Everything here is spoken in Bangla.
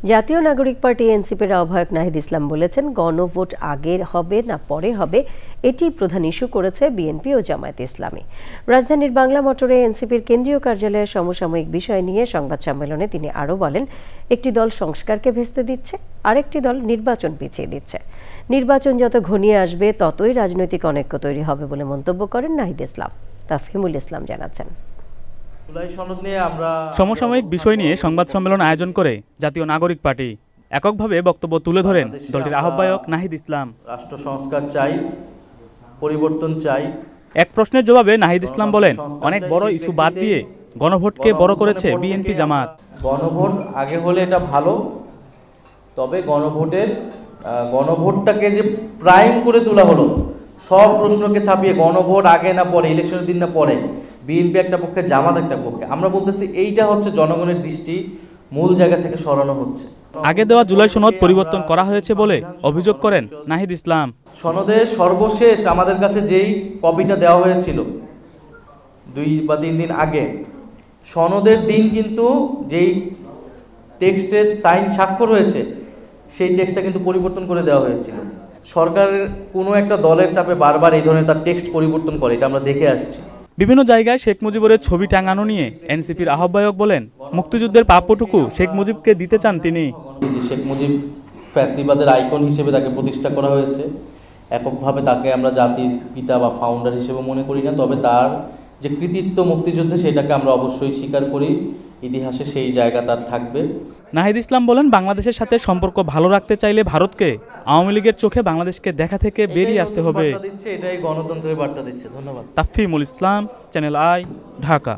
জাতীয় নাগরিক পার্টি এনসিপির আহ্বায়ক নাহিদ ইসলাম বলেছেন, গণভোট আগে হবে না পরে হবে, এটি প্রধান ইস্যু করেছে বিএনপি ও জামায়াতে ইসলামী। রাজধানীর বাংলা মোটরে এনসিপির কেন্দ্রীয় কার্যালয়ের সমসাময়িক বিষয় নিয়ে সংবাদ সম্মেলনে তিনি আরও বলেন, একটি দল সংস্কারকে ভেস্তে দিচ্ছে, আরেকটি দল নির্বাচন পিছিয়ে দিচ্ছে। নির্বাচন যত ঘনিয়ে আসবে ততই রাজনৈতিক অনৈক্য তৈরি হবে বলে মন্তব্য করেন নাহিদ ইসলাম। তাফহিমুল ইসলাম জানাচ্ছেন। সমসাময়িক বিষয় নিয়ে সংবাদ সম্মেলন আয়োজন করে জাতীয় নাগরিক পার্টি এককভাবে বক্তব্য তুলে ধরেন দলটির আহ্বায়ক নাহিদ ইসলাম। রাষ্ট্র সংস্কার চাই, পরিবর্তন চাই। এক প্রশ্নের জবাবে নাহিদ ইসলাম বলেন, অনেক বড় ইস্যু বাদ দিয়ে গণভোটকে বড় করেছে বিএনপি জামাত। গণভোট আগে হলে এটা ভালো, তবে গণভোটটাকে যে প্রাইম করে তোলা হলো, সব প্রশ্নকে ছাপিয়ে গণভোট আগে না পরে, ইলেকশনের দিন না পরে, বিএনপি একটা পক্ষে জামাত একটা পক্ষে, আমরা বলতেছি এইটা হচ্ছে জনগণের দৃষ্টি মূল জায়গা থেকে সরানো হচ্ছে। আগে দেওয়া জুলাই সনদ পরিবর্তন করা হয়েছে বলে অভিযোগ করেন নাহিদ ইসলাম। সনদের সর্বশেষ আমাদের কাছে যেই কপিটা দেওয়া হয়েছিল 2 বা 3 দিন আগে, সনদের দিন কিন্তু যেই টেক্সটের সাইন স্বাক্ষর হয়েছে সেই টেক্সটটা কিন্তু পরিবর্তন করে দেওয়া হয়েছিল। সরকারের কোনো একটা দলের চাপে বারবার এই ধরনের তার টেক্সট পরিবর্তন করে, এটা আমরা দেখে আসছি। বিভিন্ন জায়গায় শেখ মুজিবের ছবি টাঙানো নিয়ে এনসিপির আহ্বায়ক বলেন, মুক্তিযুদ্ধের প্রাপ্যটুকু শেখ মুজিবকে দিতে চান তিনি। শেখ মুজিব ফ্যাসিবাদের আইকন হিসেবে তাকে প্রতিষ্ঠা করা হয়েছে, এককভাবে তাকে আমরা জাতির পিতা বা ফাউন্ডার হিসেবে মনে করি না, তবে তার যে কৃতিত্ব মুক্তিযুদ্ধে সেটাকে আমরা অবশ্যই স্বীকার করি, ইতিহাসে সেই জায়গা তার থাকবে। নাহিদ ইসলাম বলেন, বাংলাদেশের সাথে সম্পর্ক ভালো রাখতে চাইলে ভারতকে আওয়ামী লীগের চোখে বাংলাদেশকে দেখা থেকে বেরিয়ে আসতে হবে। এটাই গণতন্ত্রের বার্তা দিচ্ছে। ধন্যবাদ। তাফহিমুল ইসলাম, চ্যানেল আই, ঢাকা।